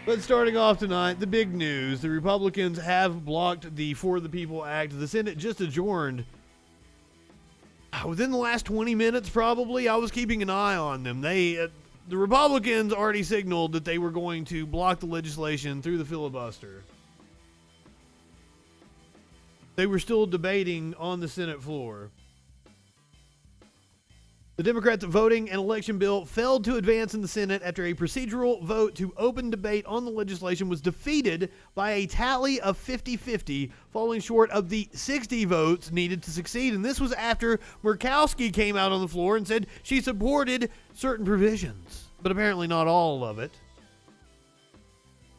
But starting off tonight, the big news. The Republicans have blocked the For the People Act. The Senate just adjourned. Within the last 20 minutes, probably, I was keeping an eye on them. The Republicans already signaled that they were going to block the legislation through the filibuster. They were still debating on the Senate floor. The Democrats' voting and election bill failed to advance in the Senate after a procedural vote to open debate on the legislation was defeated by a tally of 50-50, falling short of the 60 votes needed to succeed. And this was after Murkowski came out on the floor and said she supported certain provisions, but apparently not all of it.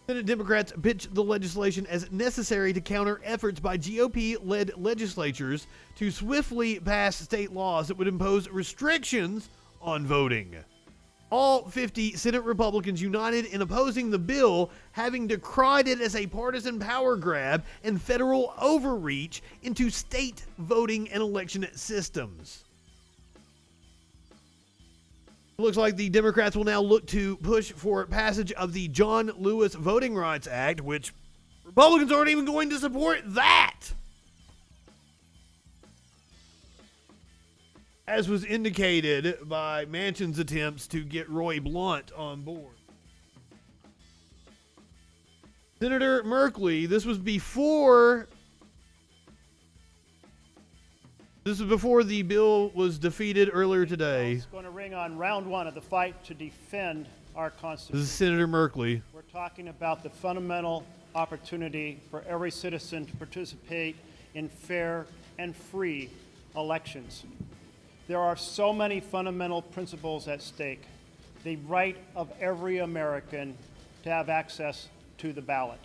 Senate Democrats pitched the legislation as necessary to counter efforts by GOP-led legislatures to swiftly pass state laws that would impose restrictions on voting. All 50 Senate Republicans united in opposing the bill, having decried it as a partisan power grab and federal overreach into state voting and election systems. Looks like the Democrats will now look to push for passage of the John Lewis Voting Rights Act, which Republicans aren't even going to support that. As was indicated by Manchin's attempts to get Roy Blunt on board. Senator Merkley, this was before the bill was defeated earlier today. It's going to ring on round one of the fight to defend our Constitution. This is Senator Merkley. We're talking about the fundamental opportunity for every citizen to participate in fair and free elections. There are so many fundamental principles at stake. The right of every American to have access to the ballot,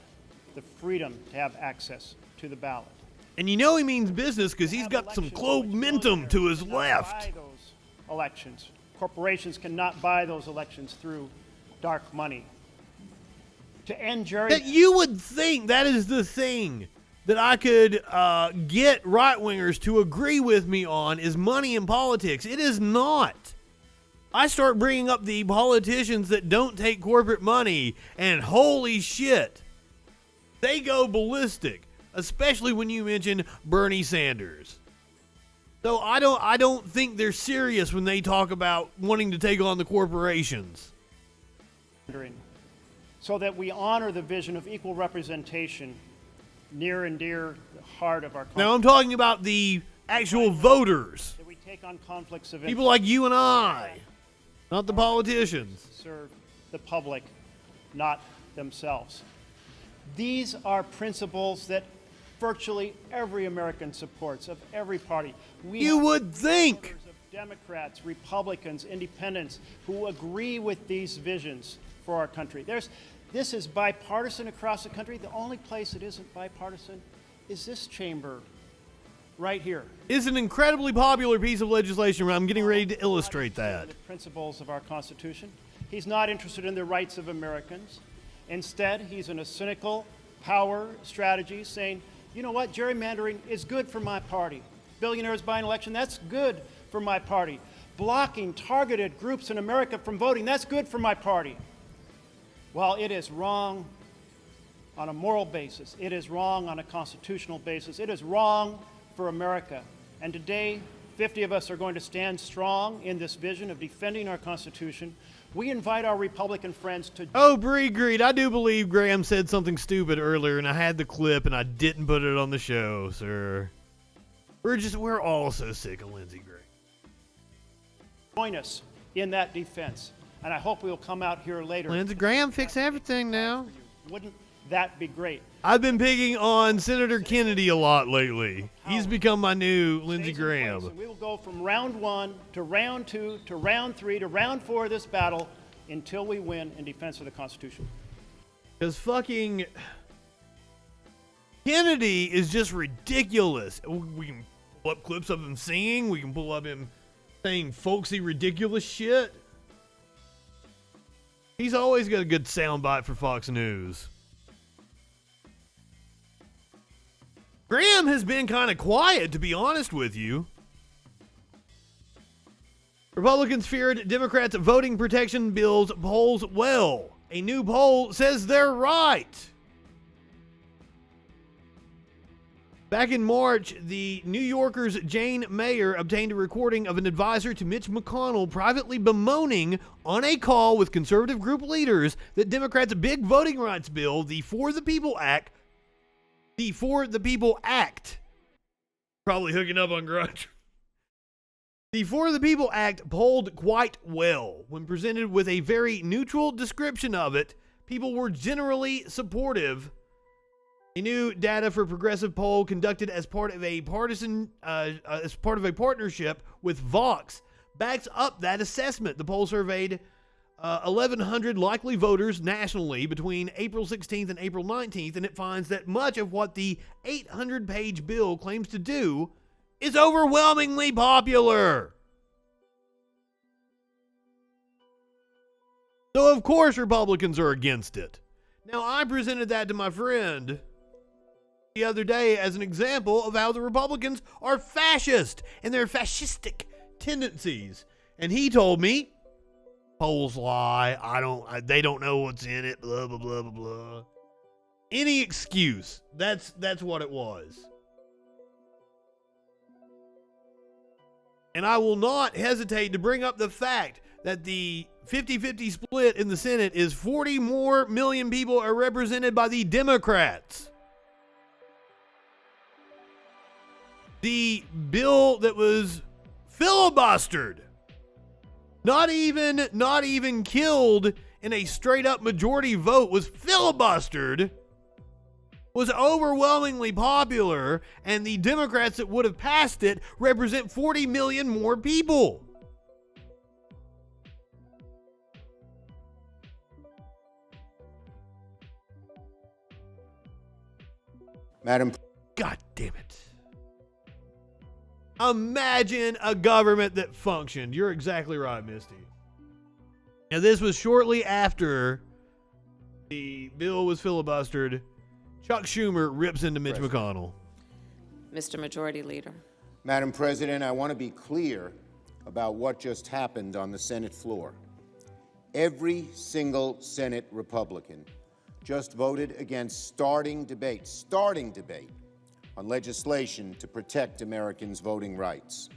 the freedom to have access to the ballot. And you know he means business because he's got some momentum to his left. Buy those elections. Corporations cannot buy those elections through dark money. To end jury... That you would think that is the thing that I could get right-wingers to agree with me on is money in politics. It is not. I start bringing up the politicians that don't take corporate money, and holy shit, they go ballistic. Especially when you mention Bernie Sanders. So I don't think they're serious when they talk about wanting to take on the corporations. So that we honor the vision of equal representation near and dear the heart of our country. Now I'm talking about the actual voters. That we take on conflicts of interest. People like you and I, not the politicians. Serve the public, not themselves. These are principles that virtually every American supports, of every party. You would think. Of Democrats, Republicans, Independents who agree with these visions for our country. This is bipartisan across the country. The only place it isn't bipartisan is this chamber right here. It's an incredibly popular piece of legislation. I'm getting ready to illustrate that. The principles of our Constitution. He's not interested in the rights of Americans. Instead, he's in a cynical power strategy saying, you know what, gerrymandering is good for my party. Billionaires buying election, that's good for my party. Blocking targeted groups in America from voting, that's good for my party. Well, it is wrong on a moral basis. It is wrong on a constitutional basis. It is wrong for America. And today, 50 of us are going to stand strong in this vision of defending our Constitution. We invite our Republican friends to... Oh, Bree Greed, I do believe Graham said something stupid earlier, and I had the clip, and I didn't put it on the show, sir. We're all so sick of Lindsey Graham. Join us in that defense, and I hope we will come out here later. Lindsey Graham fix everything now. Wouldn't that be great? I've been picking on Senator Kennedy a lot lately. He's become my new Lindsey Graham. We will go from round one to round two to round three to round four of this battle until we win in defense of the Constitution. Because fucking Kennedy is just ridiculous. We can pull up clips of him singing. We can pull up him saying folksy, ridiculous shit. He's always got a good soundbite for Fox News. Graham has been kind of quiet, to be honest with you. Republicans feared Democrats' voting protection bills polls well. A new poll says they're right. Back in March, the New Yorker's Jane Mayer obtained a recording of an advisor to Mitch McConnell privately bemoaning on a call with conservative group leaders that Democrats' big voting rights bill, the For the People Act, probably hooking up on Grudge. The For the People Act polled quite well. When presented with a very neutral description of it, people were generally supportive. A new data for progressive poll conducted as part of a partnership with Vox backs up that assessment. The poll surveyed 1,100 likely voters nationally between April 16th and April 19th, and it finds that much of what the 800-page bill claims to do is overwhelmingly popular. So, of course, Republicans are against it. Now, I presented that to my friend the other day as an example of how the Republicans are fascist and their fascistic tendencies. And he told me, polls lie, they don't know what's in it, blah, blah, blah, blah, blah. Any excuse. That's what it was. And I will not hesitate to bring up the fact that the 50-50 split in the Senate is 40 more million people are represented by the Democrats. The bill that was filibustered, not even killed in a straight up majority vote, was filibustered, was overwhelmingly popular, and the Democrats that would have passed it represent 40 million more people. Madam. God damn it. Imagine a government that functioned. You're exactly right, Misty. Now, this was shortly after the bill was filibustered. Chuck Schumer rips into Mitch McConnell. Mr. Majority Leader. Madam President, I want to be clear about what just happened on the Senate floor. Every single Senate Republican just voted against starting debate on legislation to protect Americans' voting rights.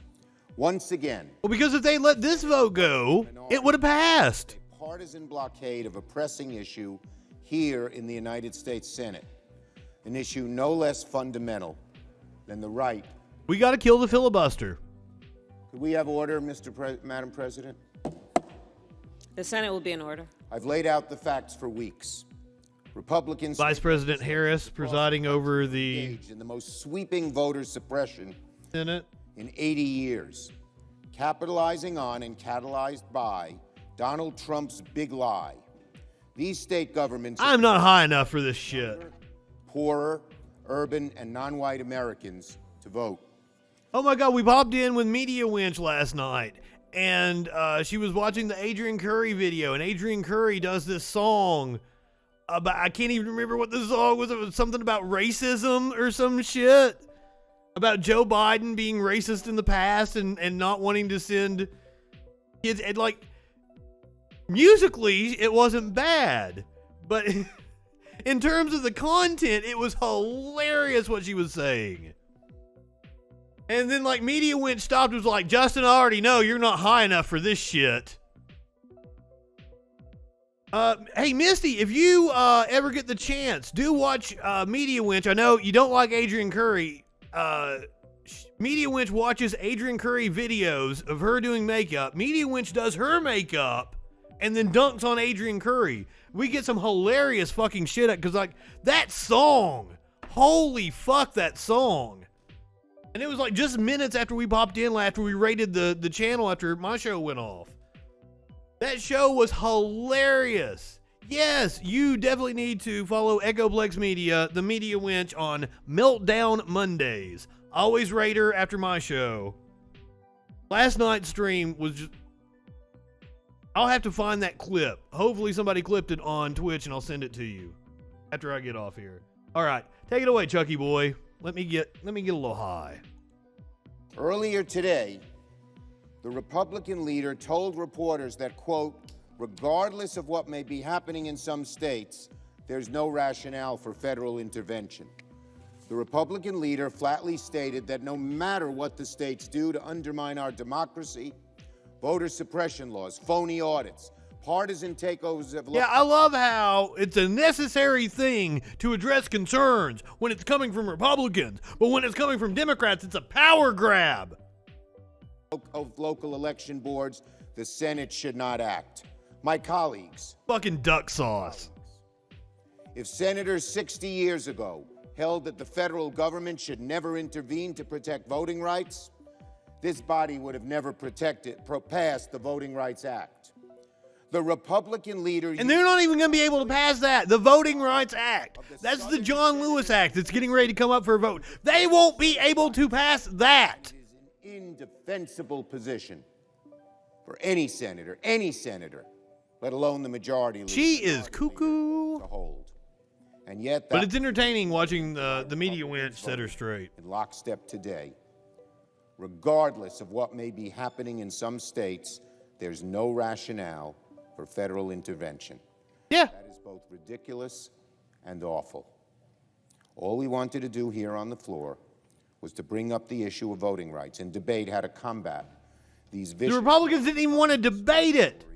Once again, well, because if they let this vote go, it would have passed. A partisan blockade of a pressing issue here in the United States Senate, an issue no less fundamental than the right. We got to kill the filibuster. Could we have order, Madam President? The Senate will be in order. I've laid out the facts for weeks. Republicans, Vice President Harris presiding over the engaged in the most sweeping voter suppression Senate in 80 years, capitalizing on and catalyzed by Donald Trump's big lie. These state governments, I'm not high enough for this shit. Poorer, urban, and non-white Americans to vote. Oh my God, we popped in with Media Winch last night, and she was watching the Adrian Curry video, and Adrian Curry does this song about, I can't even remember what the song was. It was something about racism or some shit. About Joe Biden being racist in the past and not wanting to send kids. And like, musically, it wasn't bad. But in terms of the content, it was hilarious what she was saying. And then like Media Winch stopped and was like, Justin, I already know you're not high enough for this shit. Hey, Misty, if you ever get the chance, do watch Media Winch. I know you don't like Adrian Curry. Media Winch watches Adrian Curry videos of her doing makeup. Media Winch does her makeup and then dunks on Adrian Curry. We get some hilarious fucking shit because like that song, holy fuck that song. And it was like just minutes after we popped in, after we rated the channel after my show went off. That show was hilarious. Yes, you definitely need to follow Echoplex Media, the Media Winch, on Meltdown Mondays. Always rate her after my show. Last night's stream was just... I'll have to find that clip. Hopefully somebody clipped it on Twitch and I'll send it to you after I get off here. All right, take it away, Chucky boy. Let me get a little high. Earlier today, the Republican leader told reporters that, quote, regardless of what may be happening in some states, there's no rationale for federal intervention. The Republican leader flatly stated that no matter what the states do to undermine our democracy, voter suppression laws, phony audits, partisan takeovers of Yeah, I love how it's a necessary thing to address concerns when it's coming from Republicans, but when it's coming from Democrats, it's a power grab. of local election boards, the Senate should not act. My colleagues, Fucking duck sauce. if senators 60 years ago held that the federal government should never intervene to protect voting rights, this body would have never passed the Voting Rights Act. The Republican leader... And they're not even going to be able to pass that. The Voting Rights Act. That's the John Lewis Act that's getting ready to come up for a vote. They won't be able to pass that. ...is an indefensible position for any senator, let alone the majority leader. She is cuckoo. ...to hold. And yet But that it's entertaining watching the media wench set her straight. in lockstep today. Regardless of what may be happening in some states, there's no rationale for federal intervention. Yeah. That is both ridiculous and awful. All we wanted to do here on the floor was to bring up the issue of voting rights and debate how to combat these The vicious Republicans didn't even want to debate it.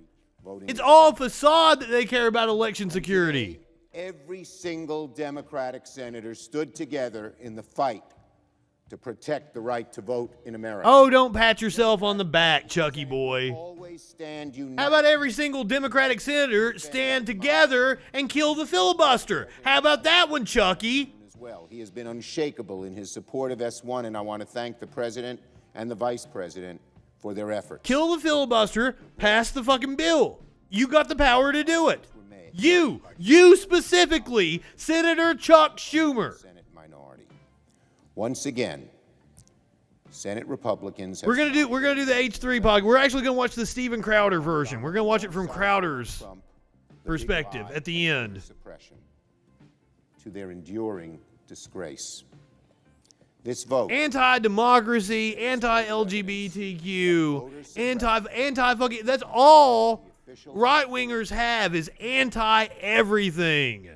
voting. It's all facade that they care about election security. Every single Democratic senator stood together in the fight to protect the right to vote in America. Oh, don't pat yourself on the back, Chucky boy. Always stand united. How about every single Democratic senator stand together and kill the filibuster? How about that one, Chucky? As well. He has been unshakable in his support of S1, and I want to thank the President and the Vice President for their efforts. Kill the filibuster, pass the fucking bill. You got the power to do it. You specifically, Senator Chuck Schumer. Senate minority. Once again, Senate Republicans have We're gonna do the H3 pod. We're actually gonna watch the Steven Crowder version. We're gonna watch it from Crowder's Trump, the big perspective lie at the of end. suppression to their enduring disgrace. This vote Anti-democracy, anti-LGBTQ, anti-fucking. That's all right-wingers have is anti-everything.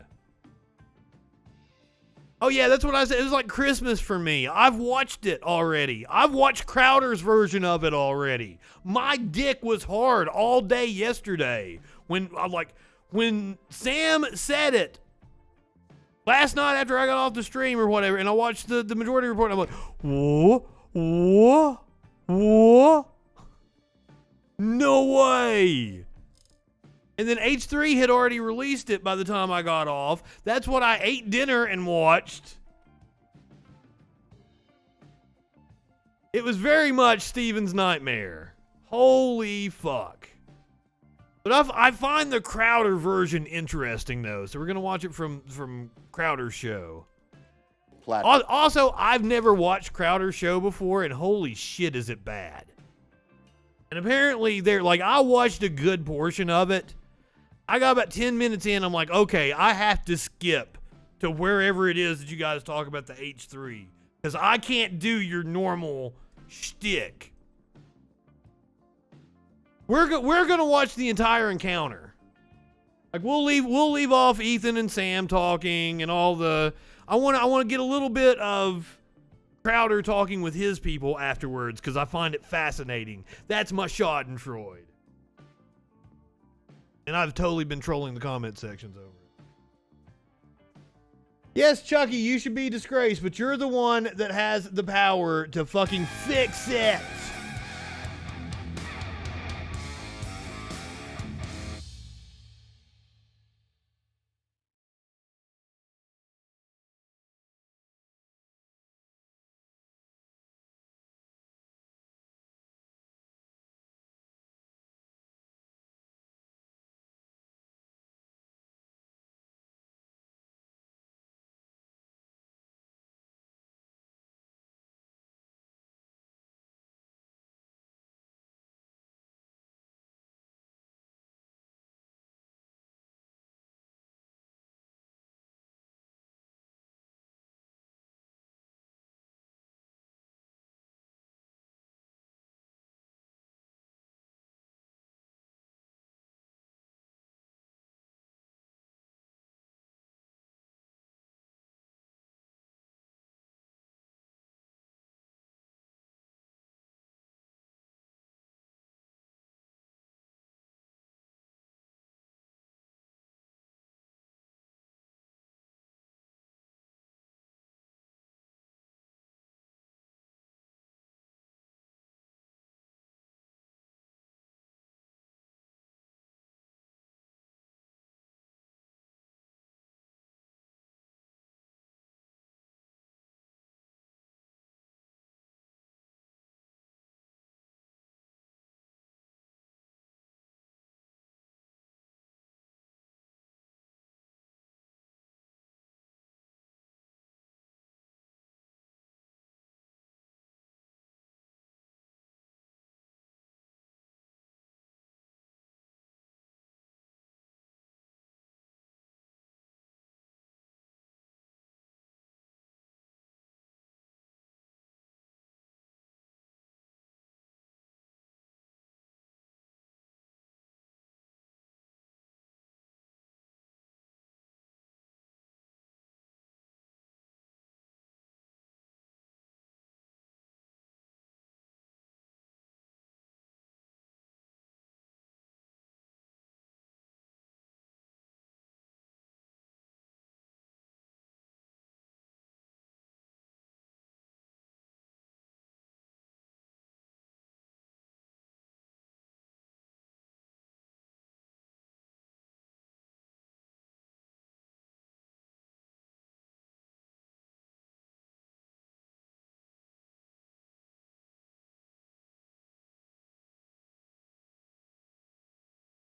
Oh yeah, that's what I said. It was like Christmas for me. I've watched it already. I've watched Crowder's version of it already. My dick was hard all day yesterday when Sam said it last night after I got off the stream or whatever, and I watched the Majority Report, and I'm like, whoa, no way. And then H3 had already released it by the time I got off. That's what I ate dinner and watched. It was very much Steven's nightmare. Holy fuck. But I find the Crowder version interesting, though. So we're going to watch it from Crowder's show. platform. Also, I've never watched Crowder's show before, and holy shit, is it bad. And apparently, I watched a good portion of it. I got about 10 minutes in. I'm like, okay, I have to skip to wherever it is that you guys talk about the H3. Because I can't do your normal shtick. We're going to watch the entire encounter. Like, we'll leave off Ethan and Sam talking and all the... I want to get a little bit of Crowder talking with his people afterwards because I find it fascinating. That's my schadenfreude. And I've totally been trolling the comment sections over it. Yes, Chucky, you should be disgraced, but you're the one that has the power to fucking fix it.